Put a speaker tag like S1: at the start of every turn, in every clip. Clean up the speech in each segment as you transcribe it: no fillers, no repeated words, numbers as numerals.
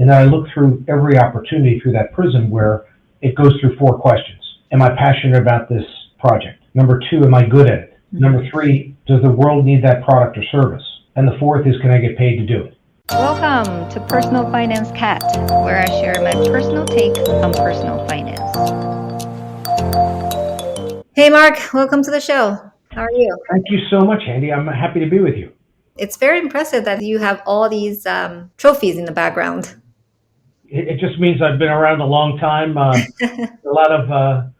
S1: And then I look through every opportunity through that prism where it goes through four questions. Am I passionate about this project? Number two, am I good at it? Number three, does the world need that product or service? And the fourth is, can I get paid to do it?
S2: Welcome to Personal Finance Cat, where I share my personal take on personal finance. Hey Mark, welcome to the show. How are you?
S1: Thank you so much, Andy. I'm happy to be with you.
S2: It's very impressive that you have all these trophies in the background.
S1: It just means I've been around a long time. A lot of I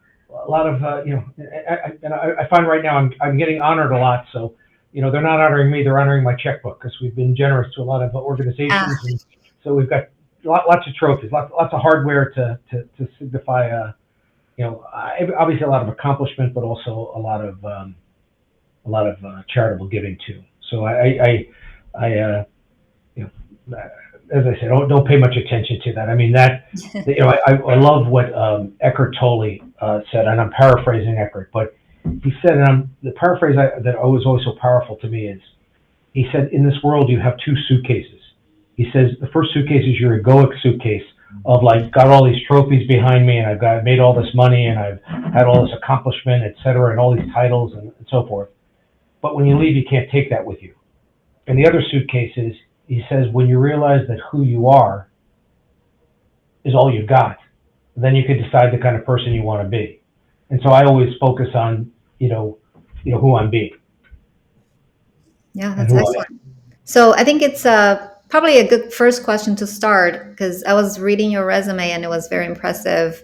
S1: find right now I'm getting honored a lot. So, they're not honoring me; they're honoring my checkbook because we've been generous to a lot of organizations, and so we've got lots of trophies, lots of hardware to signify, obviously a lot of accomplishment, but also a lot of charitable giving too. So as I said, don't pay much attention to that. I mean, I love what Eckhart Tolle said, and I'm paraphrasing Eckhart, but he said, and the paraphrase that was always so powerful to me is, he said, in this world you have two suitcases. He says the first suitcase is your egoic suitcase of like, got all these trophies behind me, and I've made all this money, and I've had all this accomplishment, etc., and all these titles and so forth. But when you leave, you can't take that with you. And the other suitcase is, he says, when you realize that who you are is all you've got, then you can decide the kind of person you want to be. And so I always focus on, who I'm being.
S2: Yeah, that's excellent. So I think it's probably a good first question to start, because I was reading your resume and it was very impressive.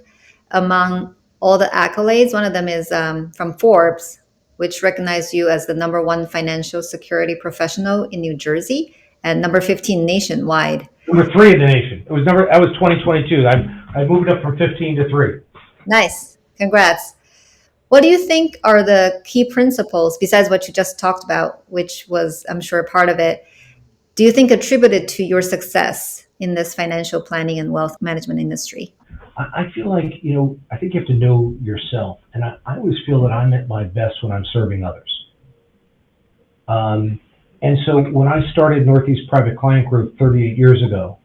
S2: Among all the accolades, one of them is from Forbes, which recognized you as the #1 financial security professional in New Jersey and number 15 nationwide.
S1: Number 3 in the nation. That was 2022. I moved up from 15 to 3.
S2: Nice. Congrats. What do you think are the key principles, besides what you just talked about, which was, I'm sure, part of it, do you think attributed to your success in this financial planning and wealth management industry?
S1: I feel like, I think you have to know yourself. And I always feel that I'm at my best when I'm serving others. And so when I started Northeast Private Client Group 38 years ago,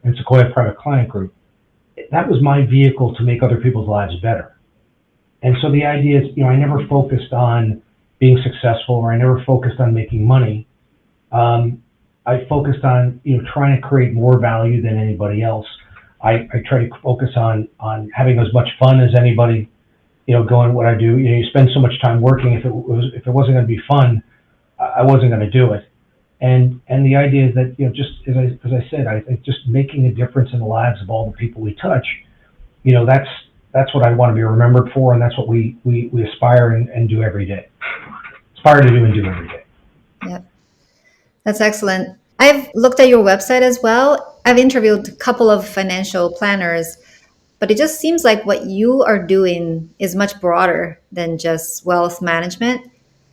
S1: and Sequoia Private Client Group, that was my vehicle to make other people's lives better. And so the idea is, I never focused on being successful, or I never focused on making money. I focused on, trying to create more value than anybody else. I try to focus on having as much fun as anybody, doing what I do. You spend so much time working. If it wasn't going to be fun, I wasn't going to do it. And the idea is that, just as I said, I think just making a difference in the lives of all the people we touch, that's what I want to be remembered for, and that's what we aspire and do every day. Aspire to do and do every day.
S2: Yeah, that's excellent. I've looked at your website as well. I've interviewed a couple of financial planners, but it just seems like what you are doing is much broader than just wealth management.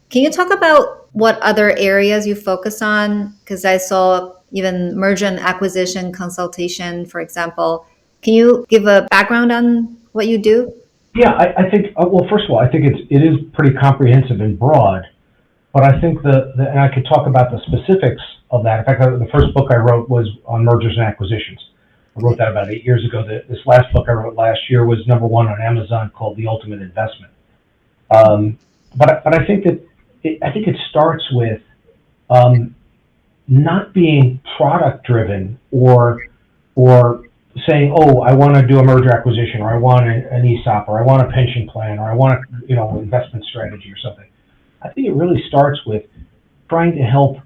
S2: Can you talk about what other areas you focus on? Because I saw even merger and acquisition consultation, for example. Can you give a background on what you do?
S1: Yeah, I think, well, first of all, I think it is pretty comprehensive and broad, but I think and I could talk about the specifics of that. In fact, the first book I wrote was on mergers and acquisitions. I wrote that about 8 years ago. This last book I wrote last year was #1 on Amazon, called The Ultimate Investment. But I think that it starts with not being product driven or saying, oh, I want to do a merger acquisition, or I want an ESOP, or I want a pension plan, or I want a investment strategy or something. I think it really starts with trying to help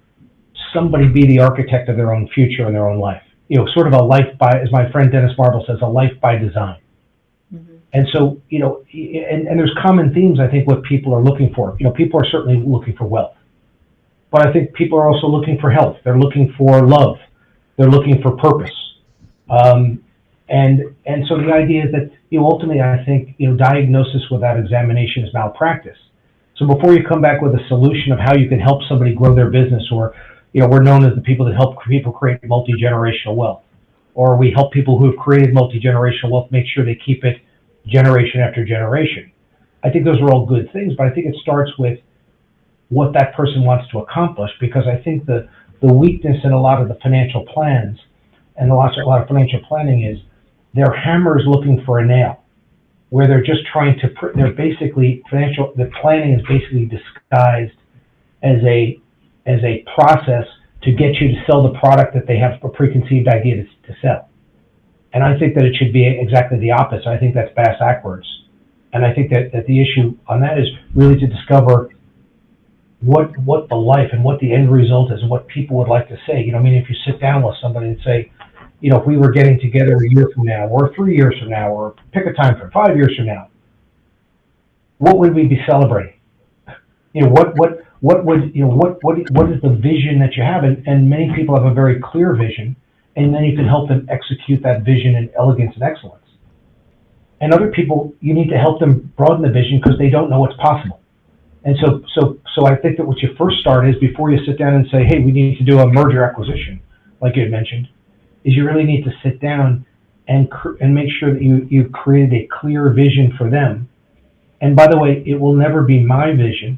S1: somebody be the architect of their own future and their own life. Sort of a life by, as my friend Dennis Marble says, a life by design. Mm-hmm. And so, and there's common themes, I think, what people are looking for. People are certainly looking for wealth, but I think people are also looking for health. They're looking for love. They're looking for purpose. And so the idea is that, ultimately, I think, diagnosis without examination is malpractice. So before you come back with a solution of how you can help somebody grow their business, or, we're known as the people that help people create multi-generational wealth, or we help people who have created multi-generational wealth make sure they keep it generation after generation. I think those are all good things, but I think it starts with what that person wants to accomplish, because I think the weakness in a lot of the financial plans and a lot of financial planning is they're hammers looking for a nail, where they're just trying to, they're basically, the planning is basically disguised as a process to get you to sell the product that they have a preconceived idea to sell. And I think that it should be exactly the opposite. I think that's bass backwards. And I think that the issue on that is really to discover what the life and what the end result is and what people would like to say. You know, I mean, if you sit down with somebody and say, you know, if we were getting together a year from now or 3 years from now, or pick a time for 5 years from now, what would we be celebrating? You know, what is the vision that you have? And many people have a very clear vision, and then you can help them execute that vision in elegance and excellence. And other people, you need to help them broaden the vision because they don't know what's possible. And so I think that what you first start is, before you sit down and say, hey, we need to do a merger acquisition, like you had mentioned, is you really need to sit down and make sure that you've created a clear vision for them. And by the way, it will never be my vision.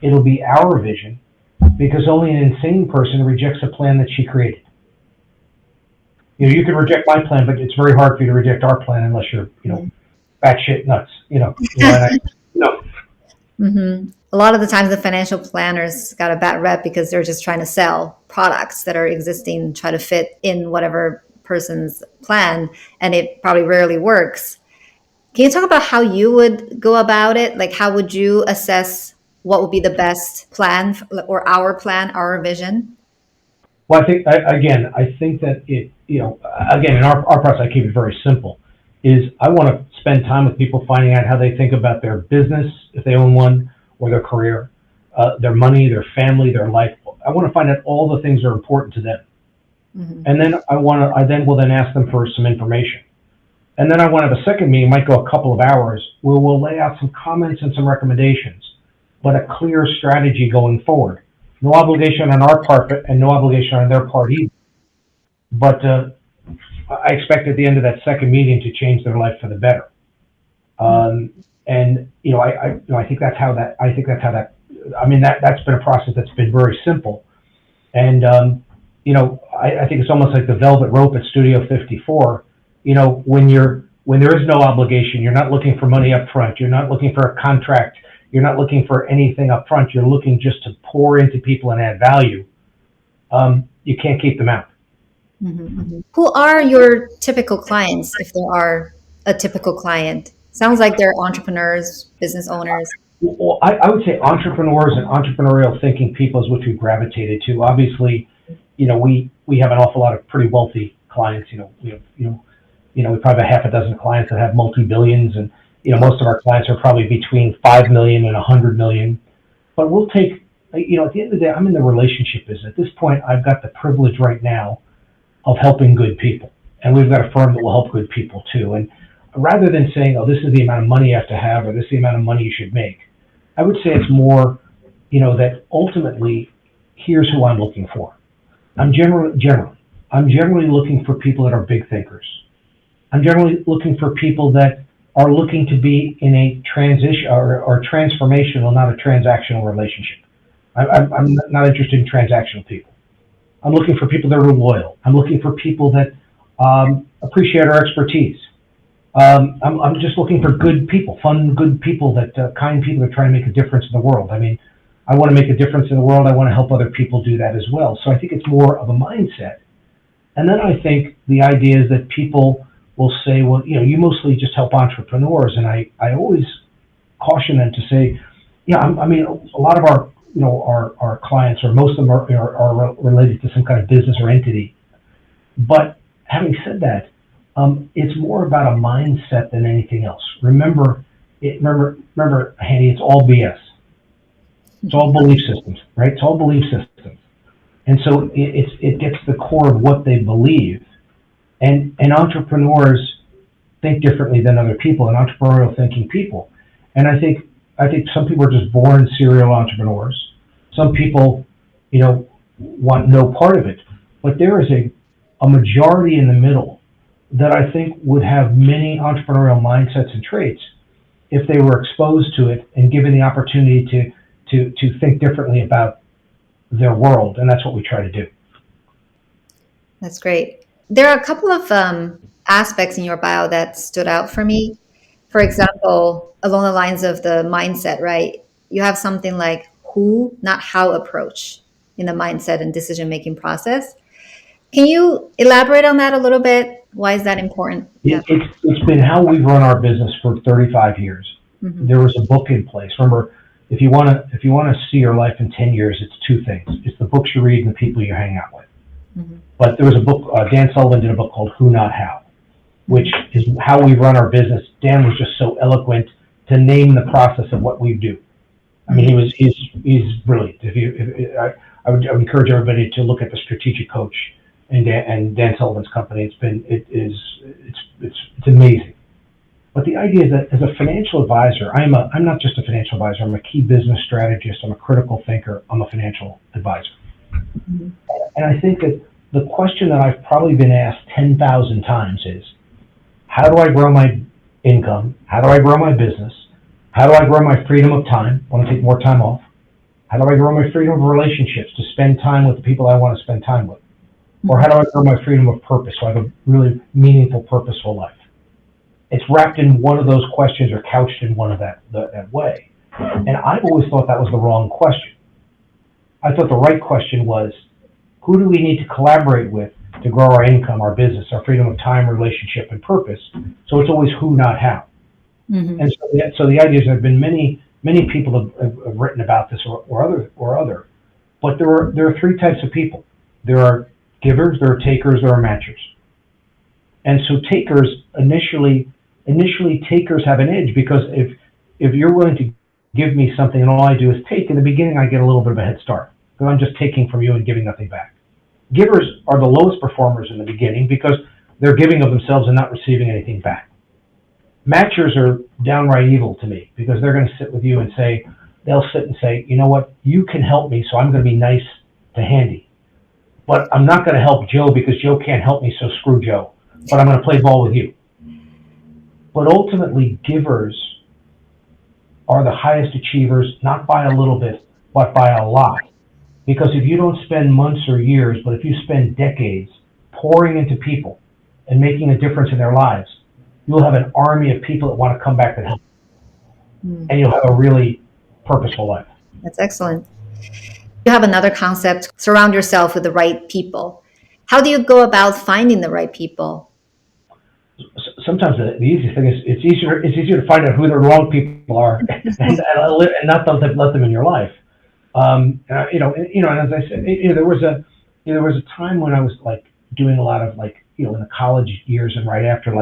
S1: It'll be our vision, because only an insane person rejects a plan that she created. You know, you can reject my plan, but it's very hard for you to reject our plan unless you're, you know, batshit nuts.
S2: Mm-hmm. A lot of the times the financial planners got a bad rep because they're just trying to sell products that are existing, try to fit in whatever person's plan, and it probably rarely works. Can you talk about how you would go about it? Like, how would you assess what would be the best plan, or our plan, our vision?
S1: Well, I think that again, in our process, I keep it very simple. Is I want to spend time with people, finding out how they think about their business, if they own one, or their career, their money, their family, their life. I want to find out all the things that are important to them. Mm-hmm. And then I will then ask them for some information. And then I want to have a second meeting, might go a couple of hours, where we'll lay out some comments and some recommendations, but a clear strategy going forward. No obligation on our part, and no obligation on their part either. But I expect at the end of that second meeting to change their life for the better. And I think that's how that. I mean, that's been a process that's been very simple. And I think it's almost like the velvet rope at Studio 54. You know, when there is no obligation, you're not looking for money up front. You're not looking for a contract. You're not looking for anything up front. You're looking just to pour into people and add value. You can't keep them out.
S2: Mm-hmm, mm-hmm. Who are your typical clients, if there are a typical client? Sounds like they're entrepreneurs, business owners.
S1: Well, I would say entrepreneurs and entrepreneurial thinking people is what we gravitated to. Obviously, you know, we have an awful lot of pretty wealthy clients. We probably have half a dozen clients that have multi-billions, and most of our clients are probably between 5 million and 100 million. But we'll take, at the end of the day, I'm in the relationship business. At this point, I've got the privilege right now of helping good people, and we've got a firm that will help good people too. And rather than saying, oh, this is the amount of money you have to have, or this is the amount of money you should make, I would say it's more, that ultimately, here's who I'm looking for. I'm generally looking for people that are big thinkers. I'm generally looking for people that are looking to be in a transition or transformational, not a transactional relationship. I'm not interested in transactional people. I'm looking for people that are loyal. I'm looking for people that appreciate our expertise. I'm just looking for good people, fun, good people, kind people that try to make a difference in the world. I mean, I want to make a difference in the world. I want to help other people do that as well. So I think it's more of a mindset. And then I think the idea is that people will say, well, you mostly just help entrepreneurs. And I always caution them to say, a lot of our clients, or most of them are related to some kind of business or entity. But having said that, it's more about a mindset than anything else. Remember, Hanny, it's all BS. It's all belief systems, right? It's all belief systems. And so it gets to the core of what they believe. And entrepreneurs think differently than other people, and entrepreneurial thinking people. And I think some people are just born serial entrepreneurs. Some people, want no part of it. But there is a majority in the middle that I think would have many entrepreneurial mindsets and traits if they were exposed to it and given the opportunity to think differently about their world. And that's what we try to do.
S2: That's great. There are a couple of aspects in your bio that stood out for me. For example, along the lines of the mindset, right? You have something like who, not how approach in the mindset and decision making process. Can you elaborate on that a little bit? Why is that important? Yeah.
S1: It's been how we've run our business for 35 years.
S2: Hmm.
S1: There was a book in place. Remember, if you want to see your life in 10 years, it's two things. It's the books you read and the people you hang out with.
S2: Hmm.
S1: But there was a book, Dan Sullivan did a book called Who Not How, which is how we run our business. Dan was just so eloquent to name the process of what we do. I mean, he's brilliant. I would encourage everybody to look at the Strategic Coach and Dan Sullivan's company. It's amazing. But the idea is that as a financial advisor, I'm not just a financial advisor. I'm a key business strategist. I'm a critical thinker. I'm a financial advisor.
S2: Hmm.
S1: And I think that the question that I've probably been asked 10,000 times is, how do I grow my income? How do I grow my business? How do I grow my freedom of time? I want to take more time off. How do I grow my freedom of relationships to spend time with the people I want to spend time with? Or how do I grow my freedom of purpose so I have a really meaningful, purposeful life? It's wrapped in one of those questions or couched in one of that way. And I've always thought that was the wrong question. I thought the right question was, who do we need to collaborate with to grow our income, our business, our freedom of time, relationship, and purpose? So it's always who, not how.
S2: Hmm.
S1: And so the idea is there have been many people have written about this or other, but there are three types of people. There are givers, there are takers, there are matchers. And so takers initially takers have an edge, because if you're willing to give me something and all I do is take, in the beginning I get a little bit of a head start because I'm just taking from you and giving nothing back. Givers are the lowest performers in the beginning because they're giving of themselves and not receiving anything back. Matchers are downright evil to me because they're going to sit with you and they'll sit and say, you know what, you can help me, so I'm going to be nice to Handy. But I'm not going to help Joe because Joe can't help me, so screw Joe. But I'm going to play ball with you. But ultimately, givers are the highest achievers, not by a little bit, but by a lot. Because if you don't spend months or years, but if you spend decades pouring into people and making a difference in their lives, you'll have an army of people that want to come back and help. And you'll have a really purposeful life.
S2: That's excellent. You have another concept: surround yourself with the right people. How do you go about finding the right people?
S1: Sometimes the easiest thing is it's easier to find out who the wrong people are and not let them in your life. And as I said, there was a time when I was like doing a lot of in the college years and right after,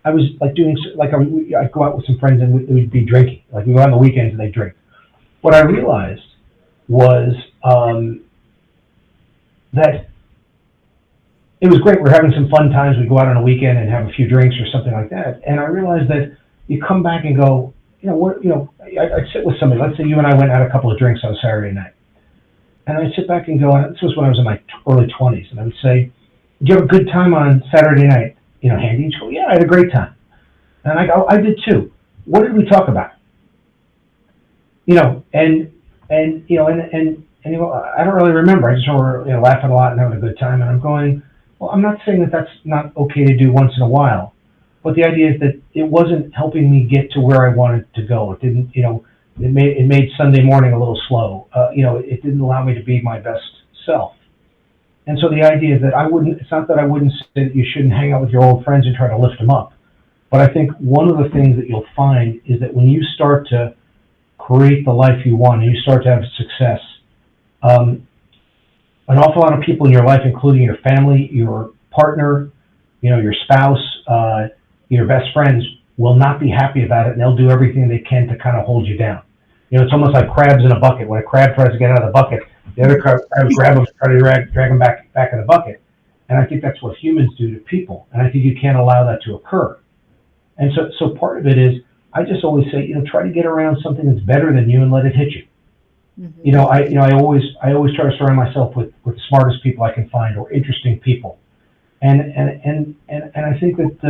S1: I was doing I'd go out with some friends and we'd be drinking. Like we go out on the weekends and they drink. What I realized was that it was great. We're having some fun times. We go out on a weekend and have a few drinks or something like that. And I realized that you come back and go, I'd sit with somebody. Let's say you and I went out a couple of drinks on a Saturday night. And I'd sit back and go, this was when I was in my early 20s. And I would say, did you have a good time on Saturday night? Handy? And she'd go, yeah, I had a great time. And I go, I did too. What did we talk about? I don't really remember. I just remember, laughing a lot and having a good time. And I'm going, well, I'm not saying that that's not okay to do once in a while, but the idea is that it wasn't helping me get to where I wanted to go. It didn't, it made Sunday morning a little slow. It didn't allow me to be my best self. And so the idea is that it's not that I wouldn't say that you shouldn't hang out with your old friends and try to lift them up. But I think one of the things that you'll find is that when you start to create the life you want and you start to have success, an awful lot of people in your life, including your family, your partner, your spouse, your best friends, will not be happy about it, and they'll do everything they can to kind of hold you down. It's almost like crabs in a bucket. When a crab tries to get out of the bucket, the other crabs grab them and try to drag them back in the bucket. And I think that's what humans do to people, and I think you can't allow that to occur. And so part of it is, I just always say, try to get around something that's better than you and let it hit you. Mm-hmm. I always try to surround myself with the smartest people I can find, or interesting people, and I think that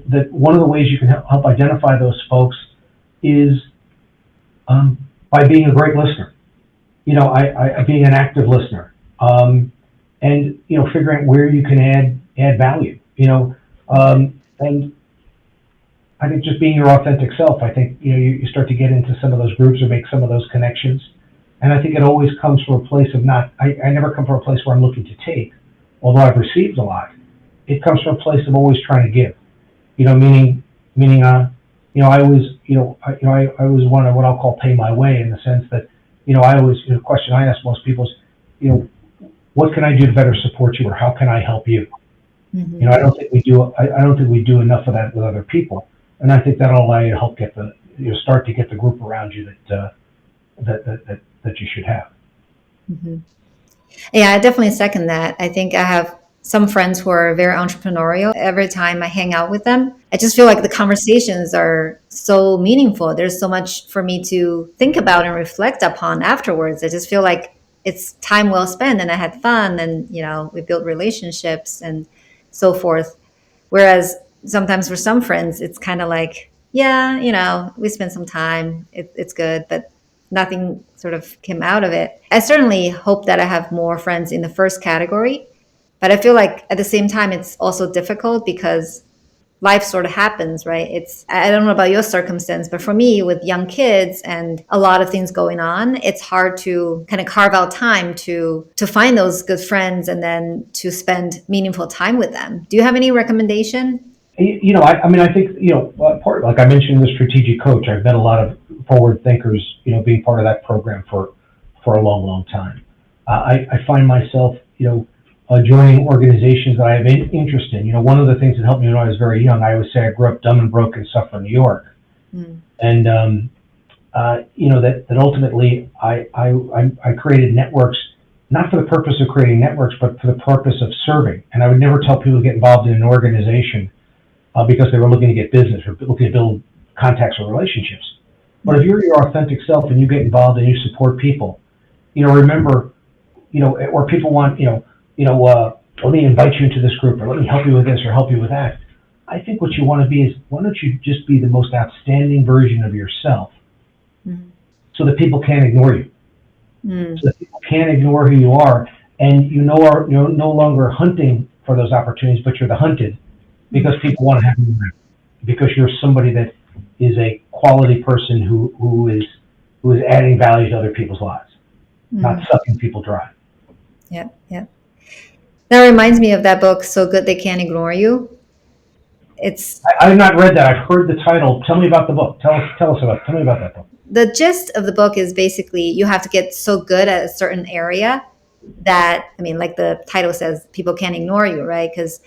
S1: that one of the ways you can help identify those folks is by being a great listener. Being an active listener. and, figuring out where you can add value, and I think just being your authentic self, I think, you start to get into some of those groups or make some of those connections. And I think it always comes from a place of I never come from a place where I'm looking to take, although I've received a lot. It comes from a place of always trying to give, meaning, I always, I always want to, what I'll call pay my way, in the sense that, I always, the question I ask most people is, what can I do to better support you, or how can I help you?
S2: Mm-hmm.
S1: I don't think we do, I don't think we do enough of that with other people. And I think that'll allow you to help get start to get the group around you that you should have.
S2: Mm-hmm. Yeah, I definitely second that. I think I have some friends who are very entrepreneurial. Every time I hang out with them, I just feel like the conversations are so meaningful. There's so much for me to think about and reflect upon afterwards. I just feel like it's time well spent, and I had fun, and we built relationships and so forth. Whereas sometimes for some friends, it's kind of like, yeah, we spent some time, it's good, but nothing sort of came out of it. I certainly hope that I have more friends in the first category, but I feel like at the same time, it's also difficult because life sort of happens, right? I don't know about your circumstance, but for me, with young kids and a lot of things going on, it's hard to kind of carve out time to find those good friends and then to spend meaningful time with them. Do you have any recommendation?
S1: I think, part, like I mentioned, the strategic coach, I've met a lot of forward thinkers, being part of that program for a long, long time. I find myself, joining organizations that I have interest in. One of the things that helped me when I was very young, I always say I grew up dumb and broke in Suffolk, New York. Mm. And, that ultimately I created networks, not for the purpose of creating networks, but for the purpose of serving. And I would never tell people to get involved in an organization because they were looking to get business or looking to build contacts or relationships. But if you're your authentic self and you get involved and you support people, remember, or people want, let me invite you into this group, or let me help you with this or help you with that. I think what you want to be is, why don't you just be the most outstanding version of yourself, so that people can't ignore you, so that people can't ignore who you are, and you're no longer hunting for those opportunities, but you're the hunted, because people want to have you around, because you're somebody that is a quality person who is adding value to other people's lives, not sucking people dry.
S2: Yeah, yeah. That reminds me of that book, So Good They Can't Ignore You.
S1: I've not read that. I've heard the title. Tell me about the book. Tell me about that book.
S2: The gist of the book is basically you have to get so good at a certain area that, like the title says, people can't ignore you, right? Because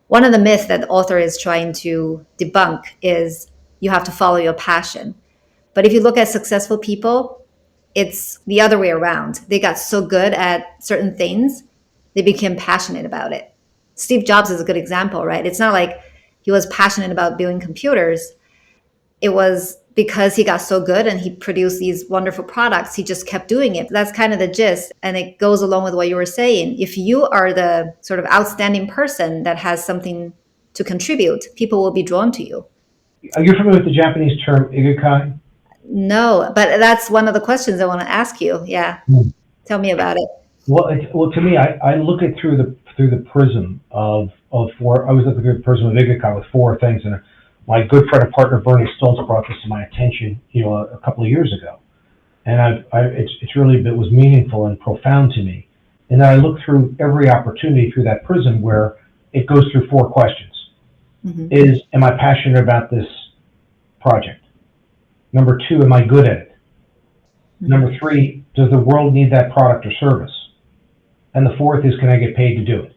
S2: one of the myths that the author is trying to debunk is you have to follow your passion. But if you look at successful people, it's the other way around. They got so good at certain things, they became passionate about it. Steve Jobs is a good example, right? It's not like he was passionate about building computers. It was because he got so good and he produced these wonderful products, he just kept doing it. That's kind of the gist. And it goes along with what you were saying. If you are the sort of outstanding person that has something to contribute, people will be drawn to you.
S1: Are you familiar with the Japanese term ikigai?
S2: No, but that's one of the questions I want to ask you. Yeah. Tell me about it.
S1: Well, to me, I look at through the prism of four. I was looking through the prism of ikigai with four things, and my good friend and partner Bernie Stoltz brought this to my attention, a couple of years ago, and it was meaningful and profound to me. And then I look through every opportunity through that prism where it goes through four questions. Mm-hmm. Am I passionate about this project? Number two, am I good at it? Mm-hmm. Number three, does the world need that product or service? And the fourth is, can I get paid to do it?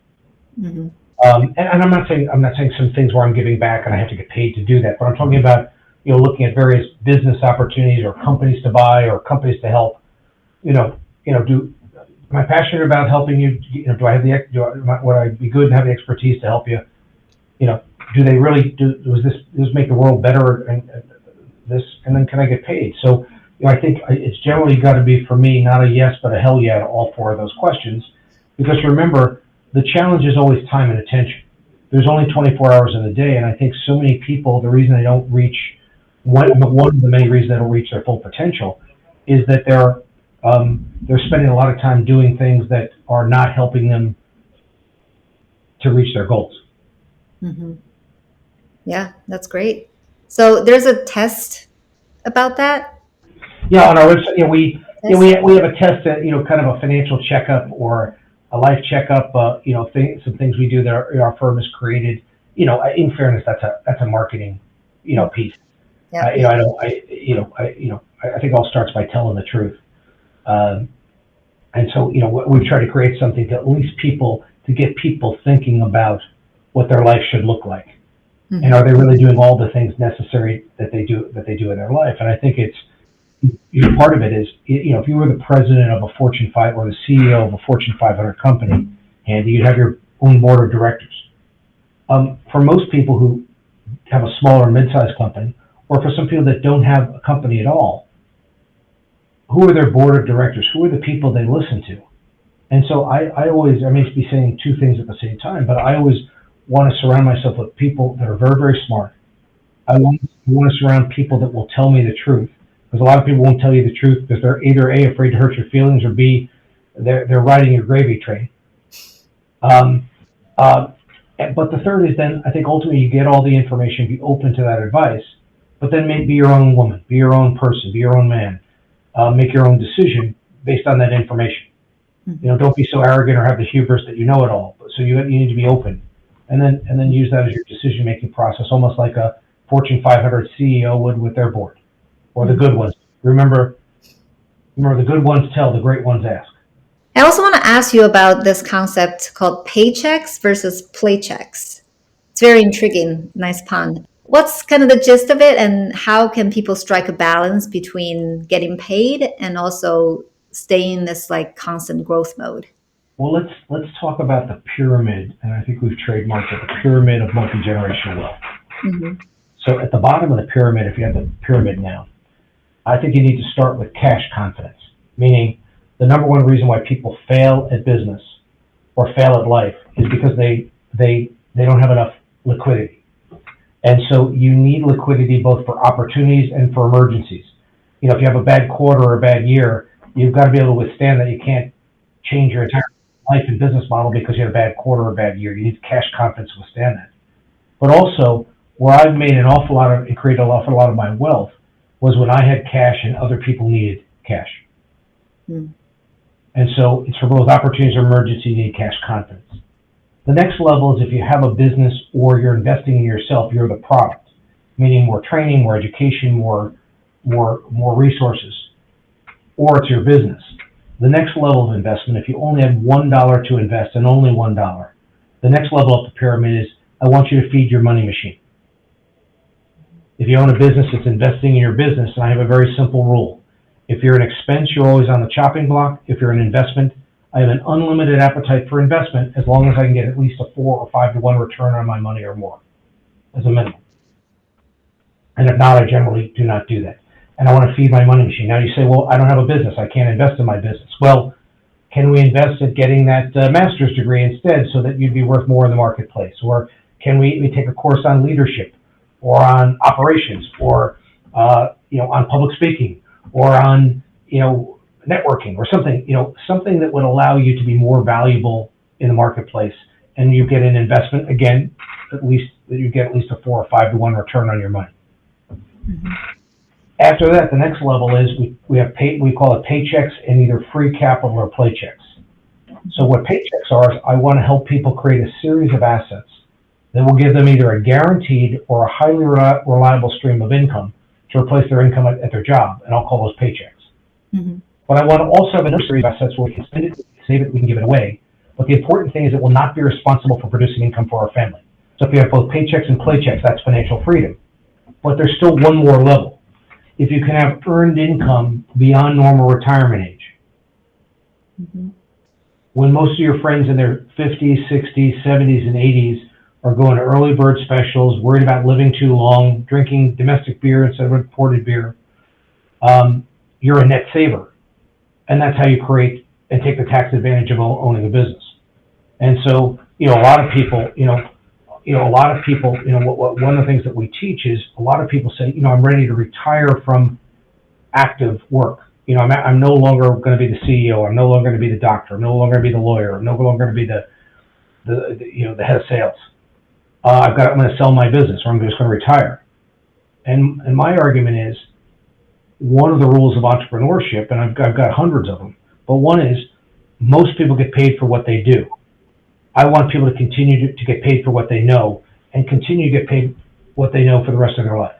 S1: Mm-hmm. And I'm not saying some things where I'm giving back and I have to get paid to do that, but I'm talking about, looking at various business opportunities or companies to buy or companies to help. Am I passionate about helping you? Would I be good and have the expertise to help you? Do they really does this make the world better and then can I get paid? So, I think it's generally got to be, for me, not a yes, but a hell yeah to all four of those questions. Because remember, the challenge is always time and attention. There's only 24 hours in a day, and I think so many people, the reason they don't reach, one of the many reasons they don't reach their full potential is that they're spending a lot of time doing things that are not helping them to reach their goals.
S2: Hmm. Yeah, that's great. So there's a test about that?
S1: Yeah, on our website,
S2: Test?
S1: we have a test that, kind of a financial checkup or a life checkup. Some things we do that our firm has created. In fairness, that's a marketing,
S2: Mm.
S1: piece.
S2: Yeah.
S1: I don't, I think it all starts by telling the truth. Um, and so, we try to create something to at least to get people thinking about what their life should look like, and
S2: Hmm.
S1: are they really doing all the things necessary that they do in their life. And I think it's, part of it is, if you were the president of a Fortune 5 or the CEO of a Fortune 500 company, and you'd have your own board of directors. For most people who have a small or mid-sized company, or for some people that don't have a company at all, who are their board of directors? Who are the people they listen to? And so I may be saying two things at the same time, but I always want to surround myself with people that are very, very smart. I want to surround people that will tell me the truth, because a lot of people won't tell you the truth because they're either A, afraid to hurt your feelings, or B, they're riding your gravy train. Um, uh, but the third is, then I think ultimately you get all the information, be open to that advice, but then be your own woman, be your own person, be your own man, make your own decision based on that information.
S2: Hmm.
S1: Don't be so arrogant or have the hubris that you know it all. So you need to be open, and then use that as your decision making process, almost like a Fortune 500 CEO would with their board, or the
S2: Hmm.
S1: good ones. Remember, the good ones tell, the great ones ask.
S2: I also want to ask you about this concept called paychecks versus playchecks. It's very intriguing. Nice pun. What's kind of the gist of it, and how can people strike a balance between getting paid and also staying in this like constant growth mode?
S1: Well, let's talk about the pyramid, and I think we've trademarked it, the pyramid of multi-generational wealth.
S2: Hmm.
S1: So at the bottom of the pyramid, if you have the pyramid now, I think you need to start with cash confidence, meaning the number one reason why people fail at business or fail at life is because they don't have enough liquidity. And so you need liquidity both for opportunities and for emergencies. If you have a bad quarter or a bad year, you've got to be able to withstand that. You can't change your entire life and business model because you had a bad quarter or a bad year. You need cash confidence to withstand that. But also, where I've made an awful lot of and created an awful lot of my wealth was when I had cash and other people needed cash.
S2: Mm.
S1: And so it's for both opportunities or emergency, you need cash confidence. The next level is if you have a business or you're investing in yourself, you're the product, meaning more training, more education, more resources, or it's your business. The next level of investment, if you only have $1 to invest and only $1, the next level up the pyramid is, I want you to feed your money machine. If you own a business, it's investing in your business, and I have a very simple rule. If you're an expense, you're always on the chopping block. If you're an investment, I have an unlimited appetite for investment as long as I can get at least a 4 or 5 to 1 return on my money or more, as a minimum. And if not, I generally do not do that. And I want to feed my money machine. Now you say, well, I don't have a business. I can't invest in my business. Well, can we invest at getting that master's degree instead so that you'd be worth more in the marketplace? Or can we take a course on leadership or on operations or, on public speaking or on, networking or something, something that would allow you to be more valuable in the marketplace, and you get an investment, again, at least you get at least a 4 or 5 to 1 return on your money.
S2: Hmm.
S1: After that, the next level is we call it paychecks and either free capital or playchecks. So what paychecks are is I want to help people create a series of assets that will give them either a guaranteed or a highly reliable stream of income to replace their income at their job, and I'll call those paychecks.
S2: Hmm.
S1: But I want to also have another series of assets where we can spend it, we can save it, we can give it away. But the important thing is it will not be responsible for producing income for our family. So if you have both paychecks and playchecks, that's financial freedom. But there's still one more level. If you can have earned income beyond normal retirement age.
S2: Hmm.
S1: When most of your friends in their 50s, 60s, 70s, and 80s are going to early bird specials, worried about living too long, drinking domestic beer instead of imported beer, you're a net saver. And that's how you create and take the tax advantage of owning a business. And so, a lot of people, one of the things that we teach is a lot of people say, I'm ready to retire from active work. I'm no longer going to be the CEO. I'm no longer going to be the doctor. I'm no longer going to be the lawyer. I'm no longer going to be the head of sales. I'm going to sell my business, or I'm just going to retire. And my argument is, one of the rules of entrepreneurship, and I've got hundreds of them, but one is most people get paid for what they do. I want people to continue to get paid for what they know, and continue to get paid what they know for the rest of their life.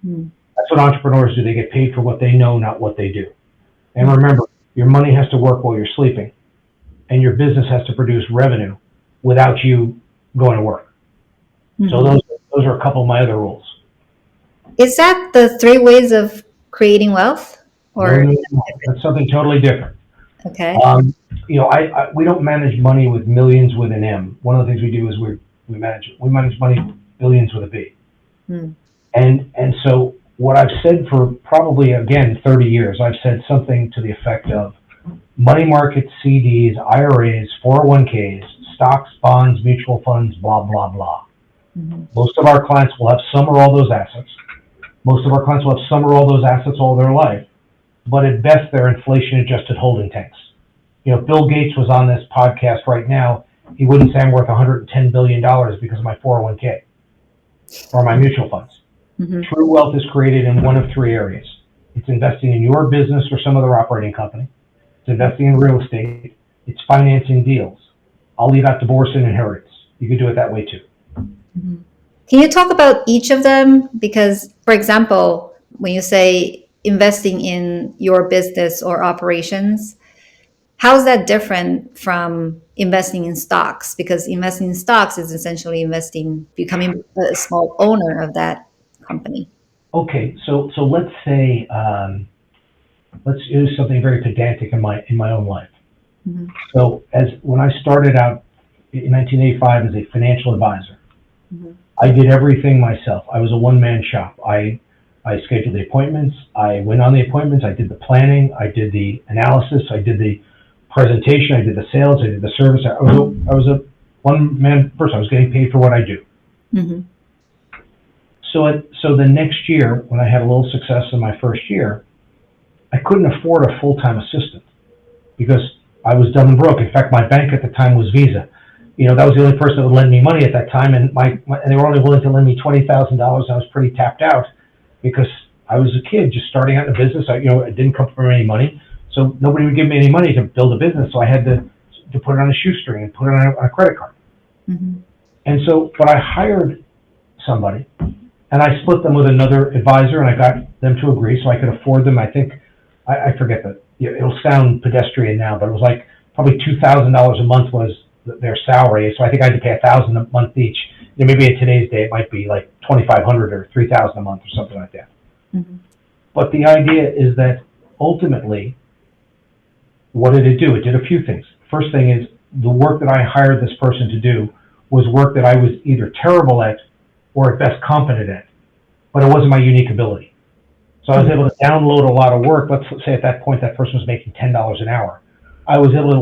S1: That's what entrepreneurs do. They get paid for what they know, not what they do. And remember, your money has to work while you're sleeping, and your business has to produce revenue without you going to work. So those are a couple of my other rules.
S2: Is that the 3 ways of creating wealth? Or
S1: No, that's something totally different.
S2: okay.
S1: We don't manage money with millions with an M. One of the things we do is we manage money with billions with a B. And so what I've said for probably, again, 30 years, I've said something to the effect of money markets, CDs, IRAs, 401ks, stocks, bonds, mutual funds, blah, blah, blah. Most of our clients will have some or all those assets. Most of our clients will have some or all those assets all their life. But at best, they're inflation-adjusted holding tanks. If Bill Gates was on this podcast right now, he wouldn't say I'm worth $110 billion because of my 401k or my mutual funds. True wealth is created in one of 3 areas. It's investing in your business or some other operating company. It's investing in real estate. It's financing deals. I'll leave out divorce and inheritance. You could do it that way too.
S2: Can you talk about each of them? Because, for example, when you say investing in your business or operations, how is that different from investing in stocks? Because investing in stocks is essentially becoming a small owner of that company.
S1: Okay, so let's say let's use something very pedantic in my own life. So when I started out in 1985 as a financial advisor, I did everything myself. I was a one-man shop. I scheduled the appointments. I went on the appointments. I did the planning. I did the analysis. I did the presentation. I did the sales. I did the service. I was a one-man person. I was getting paid for what I do. So the next year, when I had a little success in my first year, I couldn't afford a full-time assistant because I was dumb and broke. In fact, my bank at the time was Visa. That was the only person that would lend me money at that time, and they were only willing to lend me $20,000. I was pretty tapped out because I was a kid just starting out in a business. I didn't come from any money, so nobody would give me any money to build a business. So I had to put it on a shoestring and put it on a credit card. But I hired somebody, and I split them with another advisor, and I got them to agree so I could afford them. I think I forget that. It'll sound pedestrian now, but it was like probably $2,000 a month was their salary, so I think I had to pay $1,000 a month each. Maybe in today's day it might be like $2,500 or $3,000 a month or something like that. But the idea is that ultimately, what did it do? It did a few things. First thing is the work that I hired this person to do was work that I was either terrible at or at best competent at, but it wasn't my unique ability. So I was able to download a lot of work. Let's say at that point that person was making $10 an hour. I was able to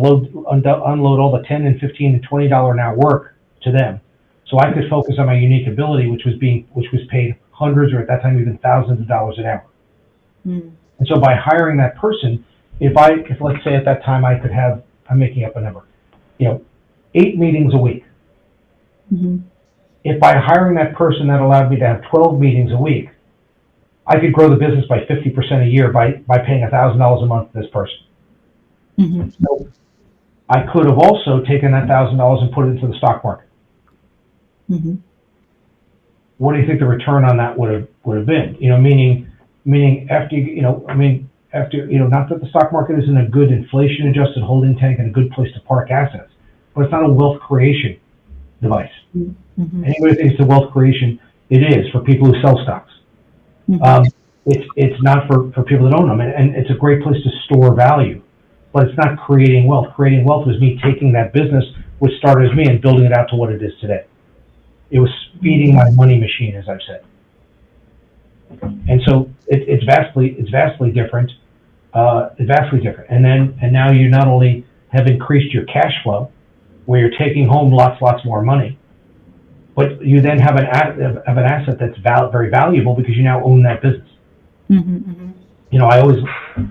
S1: unload all the $10 and $15 and $20 an hour work to them, so I could focus on my unique ability, which was paid hundreds or at that time even thousands of dollars an hour. And so by hiring that person, if let's say at that time I could have, I'm making up a number, 8 meetings a week. If by hiring that person that allowed me to have 12 meetings a week, I could grow the business by 50% a year by paying $1,000 a month to this person. So I could have also taken that $1,000 and put it into the stock market. What do you think the return on that would have been? Meaning after not that the stock market isn't a good inflation-adjusted holding tank and a good place to park assets, but it's not a wealth creation device. Anybody thinks it's a wealth creation, it is for people who sell stocks. It's not for people that own them, and it's a great place to store value. But it's not creating wealth. Creating wealth was me taking that business, which started as me, and building it out to what it is today. It was feeding my money machine, as I've said. And so it's vastly different. It's vastly different. And now you not only have increased your cash flow, where you're taking home lots more money, but you then have an asset that's very valuable because you now own that business. I always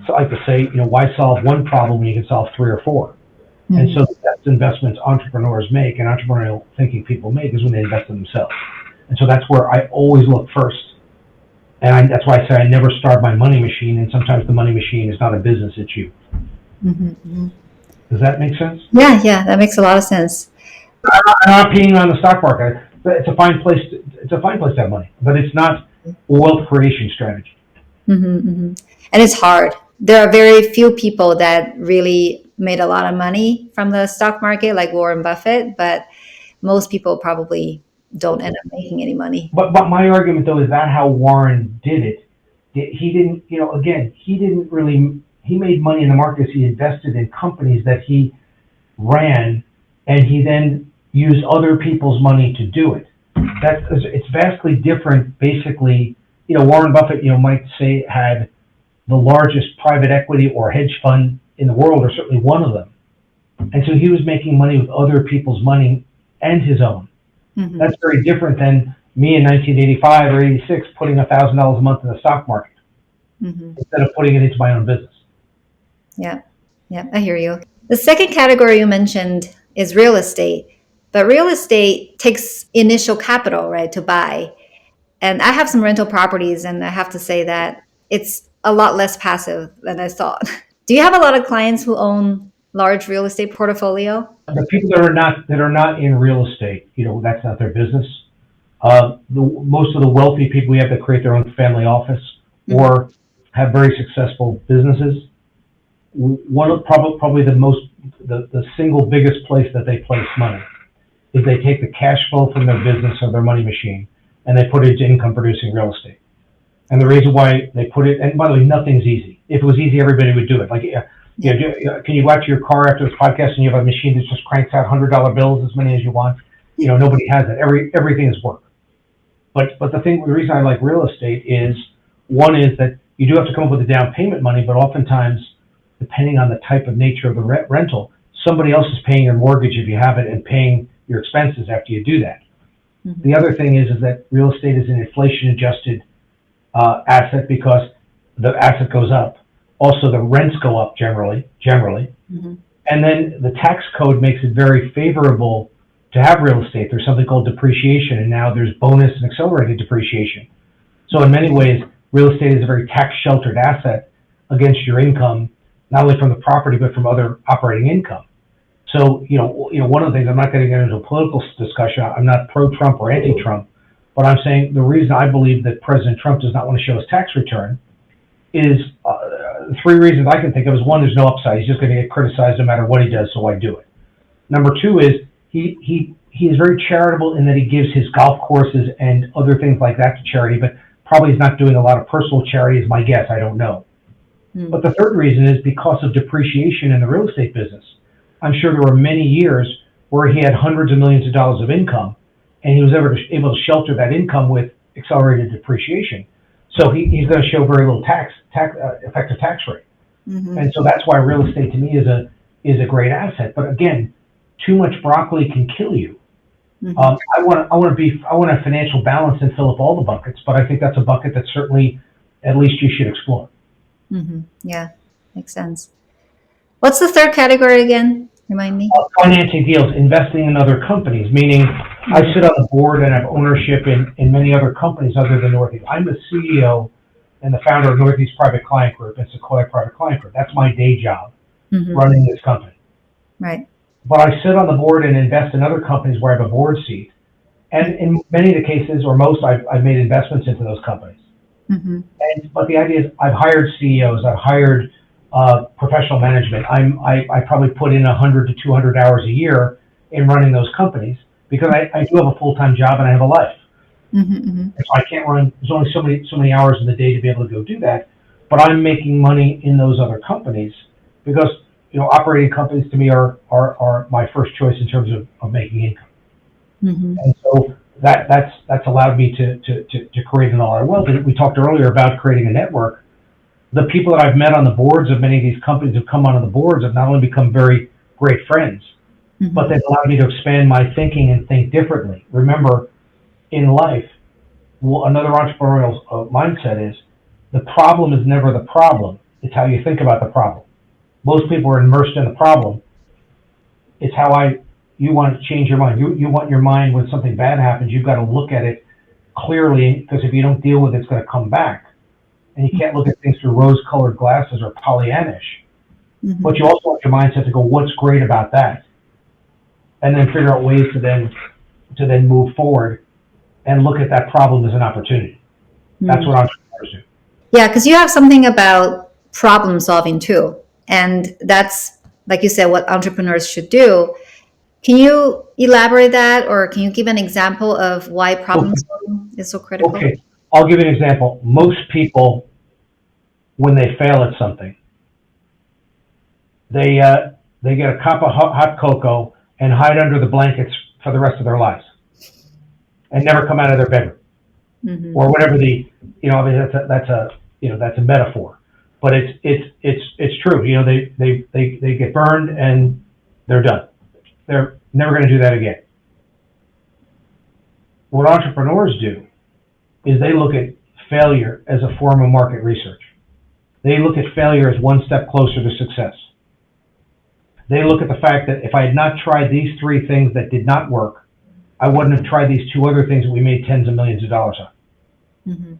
S1: like to say, why solve one problem when you can solve 3 or 4? And so the best investments entrepreneurs make and entrepreneurial thinking people make is when they invest in themselves. And so that's where I always look first. And that's why I say I never starve my money machine. And sometimes the money machine is not a business, it's you. Does that make sense?
S2: Yeah, that makes a lot of sense.
S1: I'm not peeing on the stock market. It's a fine place. It's a fine place to have money, but it's not a wealth creation strategy.
S2: And it's hard. There are very few people that really made a lot of money from the stock market, like Warren Buffett, but most people probably don't end up making any money.
S1: But my argument though is that how Warren did it. He didn't, again, he didn't really. He made money in the markets. He invested in companies that he ran, and he then used other people's money to do it. It's vastly different. Basically, Warren Buffett, might say had the largest private equity or hedge fund in the world, or certainly one of them. And so he was making money with other people's money and his own. That's very different than me in 1985 or 86 putting $1,000 a month in the stock market instead of putting it into my own business.
S2: Yeah, I hear you. The second category you mentioned is real estate, but real estate takes initial capital, right, to buy. And I have some rental properties, and I have to say that it's a lot less passive than I thought. Do you have a lot of clients who own large real estate portfolio?
S1: The people that are not in real estate, that's not their business. Most of the wealthy people we have that create their own family office or have very successful businesses. One of probably the single biggest place that they place money is they take the cash flow from their business or their money machine and they put it into income producing real estate. And the reason why they put it, and by the way, nothing's easy. If it was easy, everybody would do it. Like, can you go out to your car after this podcast and you have a machine that just cranks out $100 bills, as many as you want? Nobody has that. Everything is work. But the reason I like real estate is, one is that you do have to come up with the down payment money, but oftentimes, depending on the type of nature of the rental, somebody else is paying your mortgage if you have it and paying your expenses after you do that. The other thing is that real estate is an inflation-adjusted asset because the asset goes up. Also, the rents go up generally. And then the tax code makes it very favorable to have real estate. There's something called depreciation, and now there's bonus and accelerated depreciation. So in many ways, real estate is a very tax-sheltered asset against your income, not only from the property, but from other operating income. So, one of the things, I'm not going to get into a political discussion. I'm not pro-Trump or anti-Trump, but I'm saying the reason I believe that President Trump does not want to show his tax return is three reasons I can think of. Is one, there's no upside. He's just going to get criticized no matter what he does, so why do it? Number two is he is very charitable in that he gives his golf courses and other things like that to charity, but probably is not doing a lot of personal charity is my guess. I don't know. But the third reason is because of depreciation in the real estate business. I'm sure there were many years where he had hundreds of millions of dollars of income, and he was able to shelter that income with accelerated depreciation. So he's going to show very little effective tax rate. And so that's why real estate to me is a great asset. But again, too much broccoli can kill you. I want a financial balance and fill up all the buckets, but I think that's a bucket that certainly at least you should explore.
S2: Yeah, makes sense. What's the third category again? Remind me.
S1: Financing deals, investing in other companies, meaning I sit on the board and have ownership in many other companies other than Northeast. I'm the CEO and the founder of Northeast Private Client Group and Sequoia Private Client Group. That's my day job, running this company.
S2: Right.
S1: But I sit on the board and invest in other companies where I have a board seat. And in many of the cases, or most, I've made investments into those companies. But the idea is I've hired CEOs, I've hired professional management. I probably put in 100 to 200 hours a year in running those companies because I do have a full-time job and I have a life. And so I can't run. There's only so many hours in the day to be able to go do that. But I'm making money in those other companies because operating companies to me are my first choice in terms of making income. And so that's allowed me to create an all-out wealth. We talked earlier about creating a network. The people that I've met on the boards of many of these companies who've come onto the boards have not only become very great friends, but they've allowed me to expand my thinking and think differently. Remember, in life, another entrepreneurial mindset is the problem is never the problem. It's how you think about the problem. Most people are immersed in the problem It's you want to change your mind. You want your mind when something bad happens, you've got to look at it clearly, because if you don't deal with it, it's going to come back. And you can't look at things through rose-colored glasses or Pollyannish.
S2: Mm-hmm.
S1: But you also want your mindset to go, what's great about that? And then figure out ways to then move forward and look at that problem as an opportunity. That's what entrepreneurs do.
S2: Yeah, because you have something about problem solving too. And that's, like you said, what entrepreneurs should do. Can you elaborate that, or can you give an example of why problem solving is so critical?
S1: Okay, I'll give you an example. Most people, when they fail at something, they get a cup of hot cocoa and hide under the blankets for the rest of their lives, and never come out of their bedroom, or whatever I mean, that's a metaphor, but it's true. They get burned and they're done. They're never going to do that again. What entrepreneurs do is they look at failure as a form of market research. They look at failure as one step closer to success. They look at the fact that if I had not tried these 3 things that did not work, I wouldn't have tried these 2 other things that we made tens of millions of dollars on.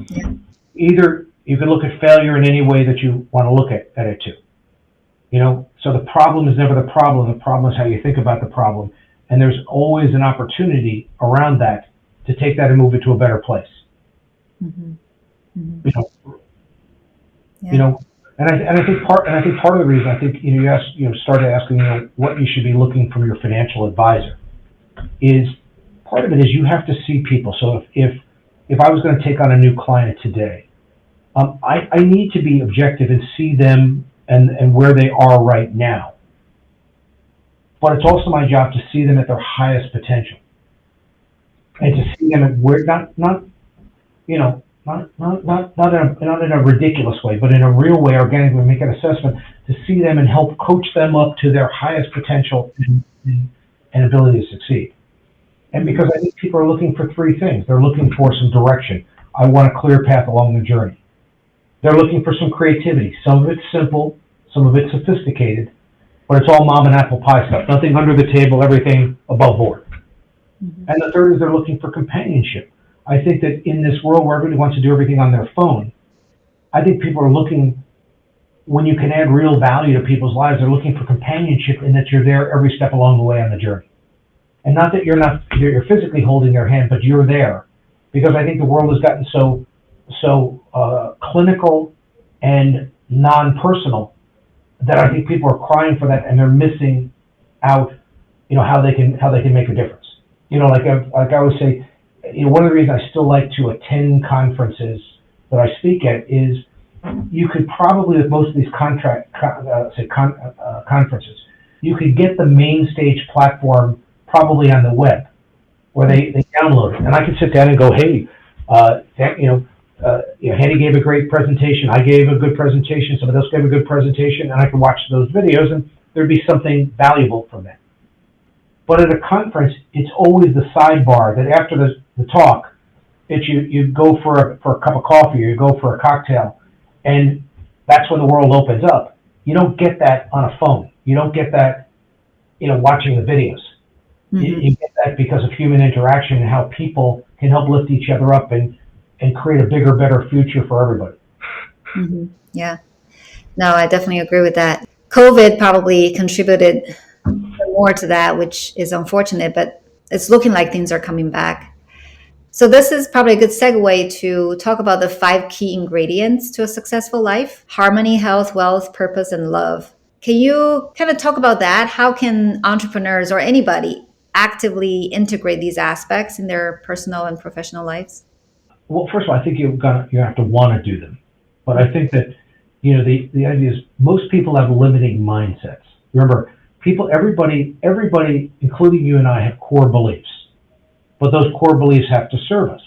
S2: Yeah.
S1: Either you can look at failure in any way that you want to look at it too. So the problem is never the problem. The problem is how you think about the problem. And there's always an opportunity around that to take that and move it to a better place. And I think part of the reason you started asking what you should be looking from your financial advisor is part of it is you have to see people. So if I was going to take on a new client today, I need to be objective and see them and where they are right now. But it's also my job to see them at their highest potential, and to see them at where not in a ridiculous way, but in a real way, organically, make an assessment to see them and help coach them up to their highest potential and ability to succeed. And because I think people are looking for 3 things. They're looking for some direction. I want a clear path along the journey. They're looking for some creativity. Some of it's simple, some of it's sophisticated, but it's all mom and apple pie stuff. Nothing under the table, everything above board. And the third is they're looking for companionship. I think that in this world where everybody wants to do everything on their phone, I think people are looking, when you can add real value to people's lives, they're looking for companionship, and that you're there every step along the way on the journey. And not that you're physically holding their hand, but you're there. Because I think the world has gotten so clinical and non-personal that I think people are crying for that, and they're missing out, how they can make a difference. Like I always say, one of the reasons I still like to attend conferences that I speak at is you could probably, with most of these conferences, you could get the main stage platform probably on the web, where they download it, and I could sit down and go, hey, Henny gave a great presentation, I gave a good presentation, somebody else gave a good presentation, and I could watch those videos, and there'd be something valuable from that. But at a conference, it's always the sidebar that after the talk, you go for a cup of coffee, or you go for a cocktail, and that's when the world opens up. You don't get that on a phone. You don't get that, watching the videos. You get that because of human interaction and how people can help lift each other up and create a bigger, better future for everybody.
S2: Yeah. No, I definitely agree with that. COVID probably contributed more to that, which is unfortunate, but it's looking like things are coming back. So this is probably a good segue to talk about the 5 key ingredients to a successful life: harmony, health, wealth, purpose, and love. Can you kind of talk about that? How can entrepreneurs or anybody actively integrate these aspects in their personal and professional lives?
S1: Well, first of all, I think you have to want to do them. But I think that, the idea is most people have limiting mindsets. Remember, everybody, including you and I, have core beliefs. But those core beliefs have to serve us.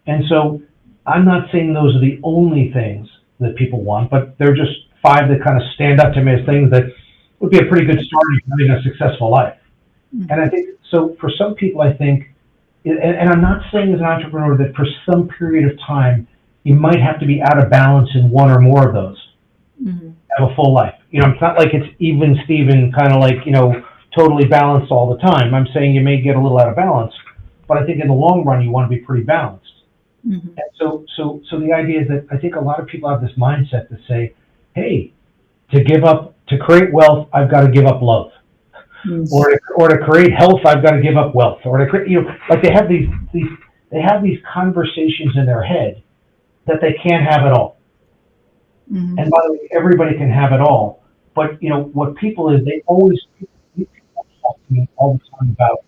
S1: And so I'm not saying those are the only things that people want, but they're just 5 that kind of stand up to me as things that would be a pretty good start in having a successful life. And I think, so for some people, I think, and I'm not saying as an entrepreneur that for some period of time, you might have to be out of balance in one or more of those, have a full life. It's not like it's even Steven, kind of like, totally balanced all the time. I'm saying you may get a little out of balance, but I think in the long run, you want to be pretty balanced.
S2: Mm-hmm.
S1: And so the idea is that I think a lot of people have this mindset to say, hey, to create wealth, I've got to give up love.
S2: Mm-hmm.
S1: Or to create health, I've got to give up wealth. Or to create, like they have these conversations in their head that they can't have it all.
S2: Mm-hmm.
S1: And by the way, everybody can have it all. But what people is, people talk to me all the time about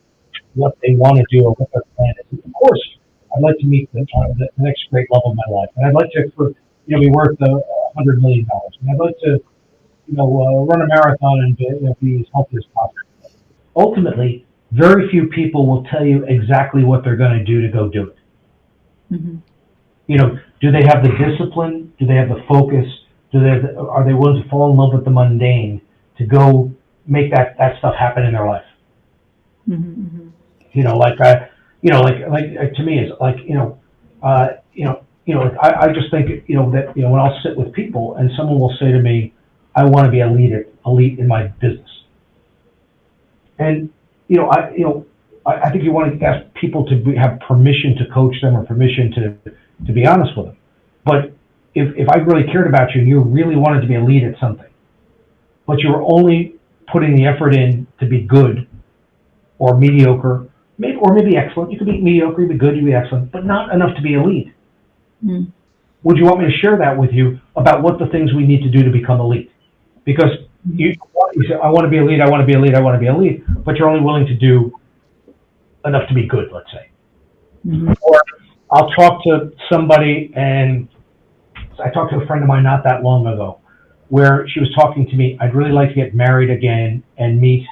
S1: what they want to do or what their plan is. Of course, I'd like to meet the next great love of my life, and I'd like to be worth $100 million, and I'd like to run a marathon and be as healthy as possible. Ultimately, very few people will tell you exactly what they're going to do to go do it.
S2: Mm-hmm.
S1: Do they have the discipline? Do they have the focus? Are they willing to fall in love with the mundane to go make that stuff happen in their life?
S2: Mm-hmm.
S1: To me, it's like, I just think, that, when I'll sit with people and someone will say to me, I want to be elite in my business. And, I think you want to ask people to have permission to coach them or permission to be honest with them. But if I really cared about you and you really wanted to be elite at something, but you were only putting the effort in to be good or mediocre, maybe excellent. You could be mediocre, you could be good, you could be excellent, but not enough to be elite.
S2: Mm.
S1: Would you want me to share that with you about what the things we need to do to become elite? Because you say, I want to be elite, I want to be elite, I want to be elite, but you're only willing to do enough to be good, let's say.
S2: Mm-hmm.
S1: Or I'll talk to somebody, and I talked to a friend of mine not that long ago, where she was talking to me, I'd really like to get married again and meet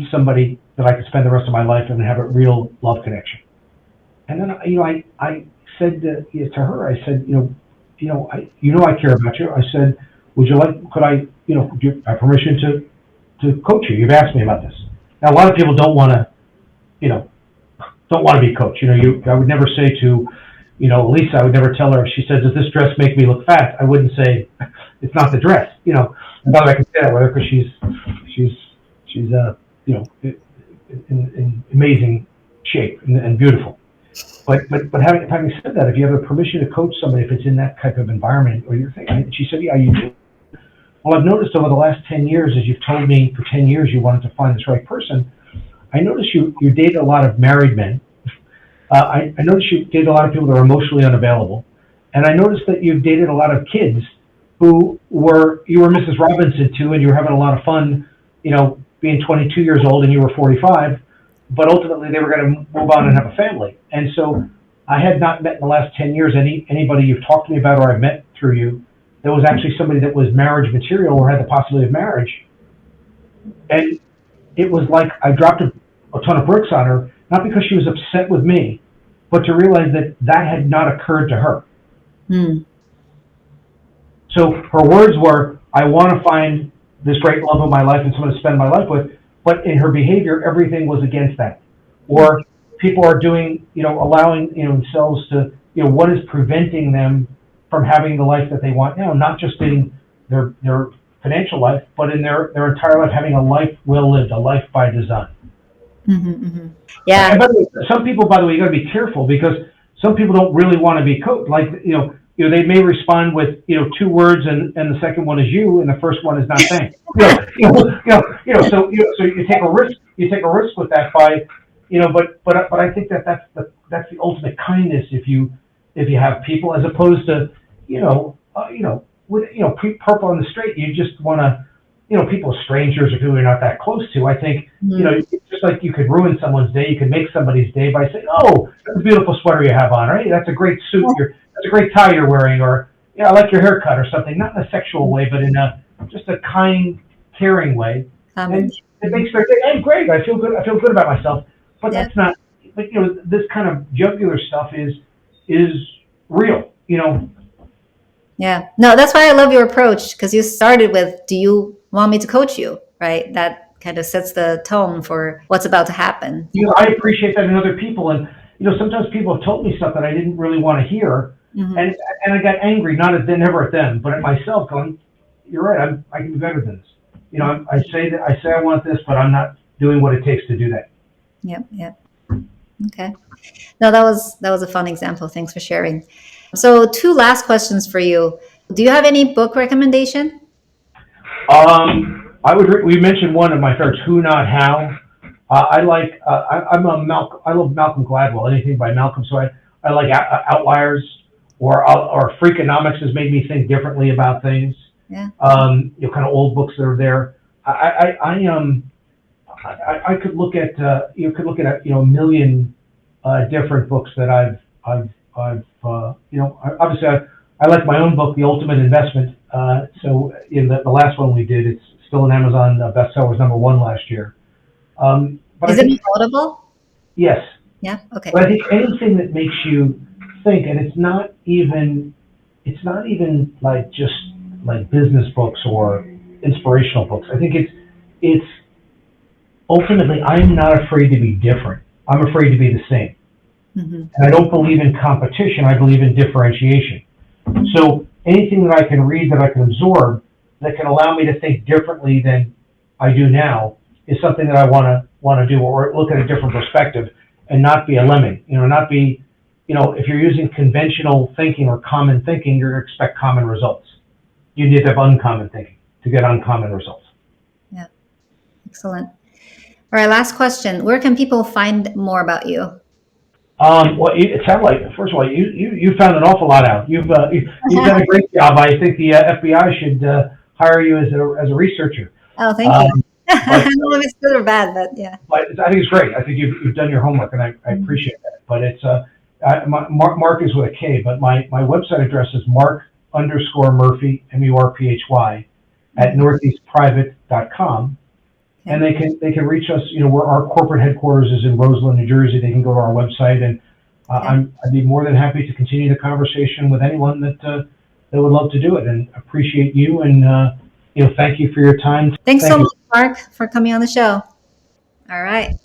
S1: somebody that I could spend the rest of my life with and have a real love connection. And then, I said to her, I said, I care about you. I said, could I, give my permission to coach you? You've asked me about this. Now, a lot of people don't want to be coached. I would never say to, Lisa, I would never tell her, if she says, does this dress make me look fat? I wouldn't say, it's not the dress, And by the way, I can say that with her because she's in amazing shape and beautiful. But having said that, if you have the permission to coach somebody, if it's in that type of environment, or you're thinking, she said, yeah, you do. Well, I've noticed over the last 10 years, as you've told me for 10 years you wanted to find this right person, I noticed you date a lot of married men. I noticed you date a lot of people that are emotionally unavailable. And I noticed that you've dated a lot of kids who you were Mrs. Robinson to, and you were having a lot of fun, being 22 years old and you were 45, but ultimately they were going to move on and have a family. And so I had not met in the last 10 years anybody you've talked to me about or I've met through you that was actually somebody that was marriage material or had the possibility of marriage. And it was like I dropped a ton of bricks on her, not because she was upset with me, but to realize that had not occurred to her.
S2: Mm.
S1: So her words were, I want to find this great love of my life and someone to spend my life with, but in her behavior, everything was against that. Or people are doing, allowing themselves to, what is preventing them from having the life that they want now, not just in their financial life, but in their entire life, having a life well lived, a life by design.
S2: Mm-hmm, mm-hmm. Yeah.
S1: And by the way, some people, you got to be careful because some people don't really want to be coached. Like, they may respond with, 2 words and the second one is you and the first one is not thanks. So you take a risk. You take a risk with that by, but I think that's the ultimate kindness if you have people as opposed to, with purple on the straight, you just want to, people are strangers or people you're not that close to. I think, it's just like you could ruin someone's day. You could make somebody's day by saying, oh, that's a beautiful sweater you have on, right? That's a great suit. That's a great tie you're wearing, or, I like your haircut or something, not in a sexual way, but in just a kind, caring way. And it makes their day, hey, great, I feel good about myself. But that's not, this kind of jugular stuff is real,
S2: Yeah. No, that's why I love your approach, because you started with, do you want me to coach you? Right? That kind of sets the tone for what's about to happen.
S1: I appreciate that in other people. And, sometimes people have told me stuff that I didn't really want to hear. Mm-hmm. And I got angry, never at them, but at myself going, you're right. I can be better than this. I say I want this, but I'm not doing what it takes to do that.
S2: Yep, yep. Okay. No, that was a fun example. Thanks for sharing. So, two last questions for you. Do you have any book recommendation?
S1: We mentioned one of my favorites, Who Not How. I love Malcolm Gladwell, anything by Malcolm. So I like Outliers or Freakonomics has made me think differently about things.
S2: Yeah.
S1: Kind of old books that are there. I could look at a million different books that obviously I like my own book, The Ultimate Investment. So in the last one we did, it's still an Amazon bestsellers #1 last year. But
S2: Is it Audible?
S1: Yes.
S2: Yeah. Okay.
S1: But I think anything that makes you think, and it's not even like just like business books or inspirational books. I think it's ultimately, I'm not afraid to be different. I'm afraid to be the same.
S2: Mm-hmm.
S1: And I don't believe in competition. I believe in differentiation. So anything that I can read, that I can absorb, that can allow me to think differently than I do now is something that I want to do, or look at a different perspective and not be a lemming. Not be, if you're using conventional thinking or common thinking, you're going to expect common results. You need to have uncommon thinking to get uncommon results.
S2: Yeah. Excellent. All right. Last question. Where can people find more about you?
S1: Well, it sounds like, first of all, you found an awful lot out. You've done a great job. I think the FBI should hire you as a researcher.
S2: Oh, thank you. I don't know if it's good or bad, but yeah.
S1: But I think it's great. I think you've done your homework, and I appreciate that. But it's Mark is with a K, but my website address is Mark_Murphy MURPHY at northeastprivate.com. And they can reach us. Where our corporate headquarters is in Roseland, New Jersey. They can go to our website, and I'd be more than happy to continue the conversation with anyone that would love to do it. And appreciate you, and thank you for your time.
S2: Thanks so much, Mark, for coming on the show. All right.